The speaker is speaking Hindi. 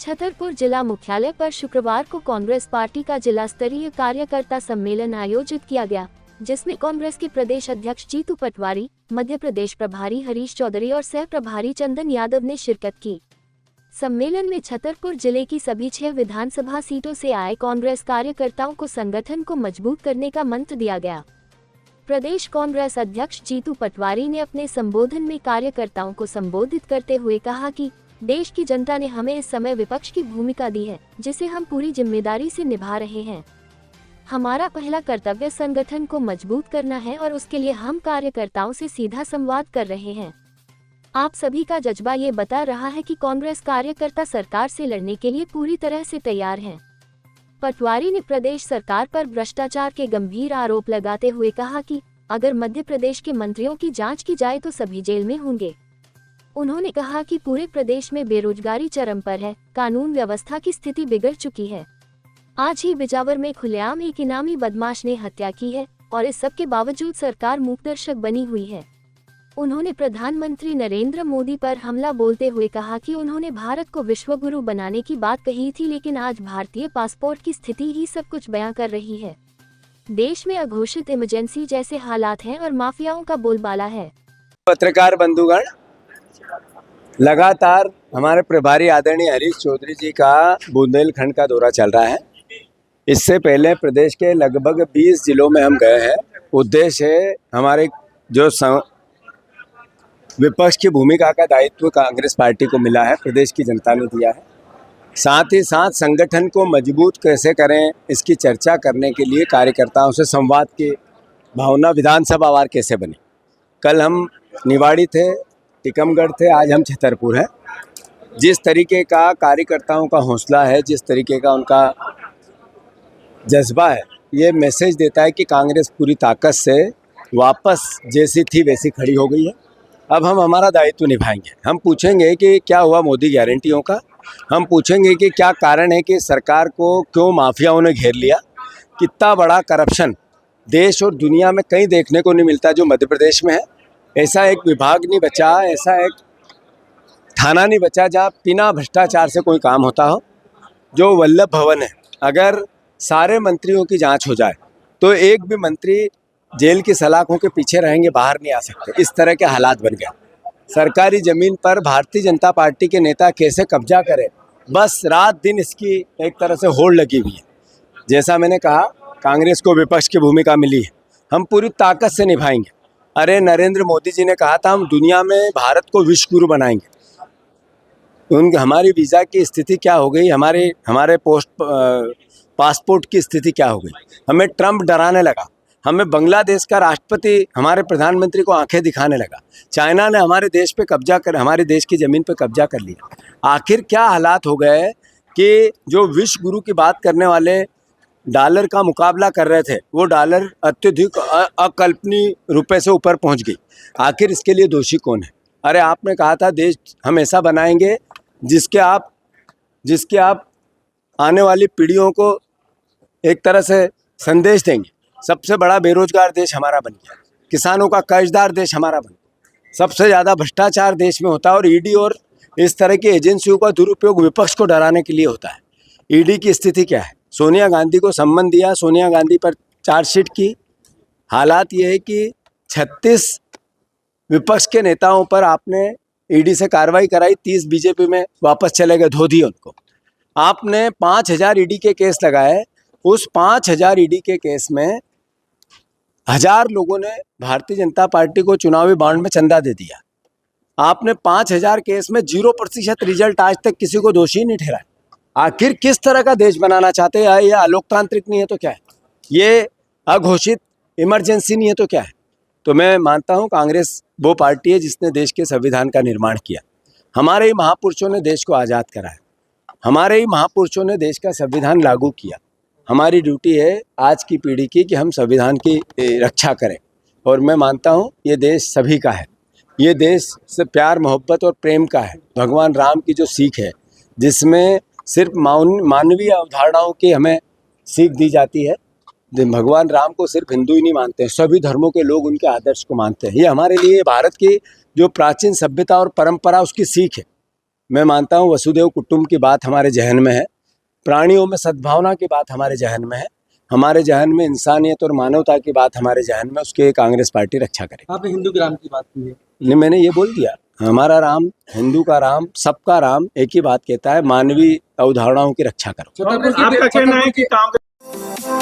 छतरपुर जिला मुख्यालय पर शुक्रवार को कांग्रेस पार्टी का जिला स्तरीय कार्यकर्ता सम्मेलन आयोजित किया गया, जिसमें कांग्रेस के प्रदेश अध्यक्ष जीतू पटवारी, मध्य प्रदेश प्रभारी हरीश चौधरी और सह प्रभारी चंदन यादव ने शिरकत की। सम्मेलन में छतरपुर जिले की सभी 6 विधानसभा सीटों से आए कांग्रेस कार्यकर्ताओं को संगठन को मजबूत करने का मंत्र दिया गया। प्रदेश कांग्रेस अध्यक्ष जीतू पटवारी ने अपने संबोधन में कार्यकर्ताओं को संबोधित करते हुए कहा कि देश की जनता ने हमें इस समय विपक्ष की भूमिका दी है, जिसे हम पूरी जिम्मेदारी से निभा रहे हैं। हमारा पहला कर्तव्य संगठन को मजबूत करना है और उसके लिए हम कार्यकर्ताओं से सीधा संवाद कर रहे हैं। आप सभी का जज्बा ये बता रहा है कि कांग्रेस कार्यकर्ता सरकार से लड़ने के लिए पूरी तरह से तैयार हैं। पटवारी ने प्रदेश सरकार पर भ्रष्टाचार के गंभीर आरोप लगाते हुए कहा कि अगर मध्य प्रदेश के मंत्रियों की जांच की जाए तो सभी जेल में होंगे। उन्होंने कहा कि पूरे प्रदेश में बेरोजगारी चरम पर है, कानून व्यवस्था की स्थिति बिगड़ चुकी है। आज ही बिजावर में खुलेआम एक इनामी बदमाश ने हत्या की है और इस सब के बावजूद सरकार मूकदर्शक बनी हुई है। उन्होंने प्रधानमंत्री नरेंद्र मोदी पर हमला बोलते हुए कहा कि उन्होंने भारत को विश्वगुरु बनाने की बात कही थी, लेकिन आज भारतीय पासपोर्ट की स्थिति ही सब कुछ बयां कर रही है। देश में अघोषित इमरजेंसी जैसे हालात हैं और माफियाओं का बोलबाला है। पत्रकार बंधुगण, लगातार हमारे प्रभारी आदरणीय हरीश चौधरी जी का बुंदेलखंड का दौरा चल रहा है। इससे पहले प्रदेश के लगभग 20 जिलों में हम गए हैं। उद्देश्य है हमारे जो विपक्ष की भूमिका का दायित्व कांग्रेस पार्टी को मिला है, प्रदेश की जनता ने दिया है। साथ ही साथ संगठन को मजबूत कैसे करें इसकी चर्चा करने के लिए कार्यकर्ताओं से संवाद की भावना विधानसभा वार कैसे बने। कल हम निवाड़ी थे, टीकमगढ़ थे, आज हम छतरपुर हैं। जिस तरीके का कार्यकर्ताओं का हौसला है, जिस तरीके का उनका जज्बा है, ये मैसेज देता है कि कांग्रेस पूरी ताकत से वापस जैसी थी वैसी खड़ी हो गई है। अब हम हमारा दायित्व निभाएंगे। हम पूछेंगे कि क्या हुआ मोदी गारंटियों का, हम पूछेंगे कि क्या कारण है कि सरकार को क्यों माफियाओं ने घेर लिया। कितना बड़ा करप्शन देश और दुनिया में कहीं देखने को नहीं मिलता जो मध्य प्रदेश में है। ऐसा एक विभाग नहीं बचा, ऐसा एक थाना नहीं बचा जहाँ बिना भ्रष्टाचार से कोई काम होता हो। जो वल्लभ भवन है, अगर सारे मंत्रियों की जांच हो जाए तो एक भी मंत्री जेल की सलाखों के पीछे रहेंगे, बाहर नहीं आ सकते। इस तरह के हालात बन गए। सरकारी ज़मीन पर भारतीय जनता पार्टी के नेता कैसे कब्जा करें, बस रात दिन इसकी एक तरह से होड़ लगी हुई है। जैसा मैंने कहा, कांग्रेस को विपक्ष की भूमिका मिली है, हम पूरी ताकत से निभाएंगे। अरे नरेंद्र मोदी जी ने कहा था हम दुनिया में भारत को विश्वगुरु बनाएंगे। हमारी वीज़ा की स्थिति क्या हो गई, हमारे पासपोर्ट की स्थिति क्या हो गई। हमें ट्रंप डराने लगा, हमें बांग्लादेश का राष्ट्रपति हमारे प्रधानमंत्री को आंखें दिखाने लगा। चाइना ने हमारे देश पे कब्जा कर, हमारे देश की ज़मीन पे कब्जा कर लिया। आखिर क्या हालात हो गए कि जो विश्व गुरु की बात करने वाले डॉलर का मुकाबला कर रहे थे, वो डॉलर अत्यधिक अकल्पनीय रुपए से ऊपर पहुंच गई। आखिर इसके लिए दोषी कौन है? अरे आपने कहा था देश हम ऐसा बनाएंगे जिसके आप आने वाली पीढ़ियों को एक तरह से संदेश देंगे। सबसे बड़ा बेरोजगार देश हमारा बन गया, किसानों का कर्जदार देश हमारा बन गया। सबसे ज़्यादा भ्रष्टाचार देश में होता है और ईडी और इस तरह की एजेंसियों का दुरुपयोग विपक्ष को डराने के लिए होता है। ईडी की स्थिति क्या है? सोनिया गांधी को सम्मन दिया, सोनिया गांधी पर चार्जशीट की। हालात ये है कि 36 विपक्ष के नेताओं पर आपने ईडी से कार्रवाई कराई, 30 बीजेपी में वापस चले गए, धो दिए उनको। आपने 5000 ईडी के केस लगाए, उस 5000 ईडी के केस में 1000 लोगों ने भारतीय जनता पार्टी को चुनावी बॉन्ड में चंदा दे दिया। आपने 5000 केस में 0% रिजल्ट आज तक किसी को दोषी नहीं ठहराया। आखिर किस तरह का देश बनाना चाहते हैं? यह अलोकतांत्रिक नहीं है तो क्या है? ये अघोषित इमरजेंसी नहीं है तो क्या है? तो मैं मानता हूँ कांग्रेस वो पार्टी है जिसने देश के संविधान का निर्माण किया। हमारे ही महापुरुषों ने देश को आज़ाद कराया, हमारे ही महापुरुषों ने देश का संविधान लागू किया। हमारी ड्यूटी है आज की पीढ़ी की कि हम संविधान की रक्षा करें। और मैं मानता हूँ ये देश सभी का है, ये देश से प्यार मोहब्बत और प्रेम का है। भगवान राम की जो सीख है, जिसमें सिर्फ मानवीय अवधारणाओं की हमें सीख दी जाती है। भगवान राम को सिर्फ हिंदू ही नहीं मानते हैं, सभी धर्मों के लोग उनके आदर्श को मानते हैं। ये हमारे लिए भारत की जो प्राचीन सभ्यता और परंपरा उसकी सीख है। मैं मानता हूँ वसुदेव कुटुंब की बात हमारे जहन में है, प्राणियों में सद्भावना की बात हमारे जहन में है, हमारे जहन में इंसानियत और मानवता की बात हमारे जहन में, उसके कांग्रेस पार्टी रक्षा करेगी। आपने हिंदू के राम की बात की है। नहीं, मैंने ये बोल दिया, हमारा राम, हिंदू का राम, सबका राम एक ही बात कहता है, मानवीय अवधारणाओं की रक्षा करो। आपका कहना है कि कांग्रेस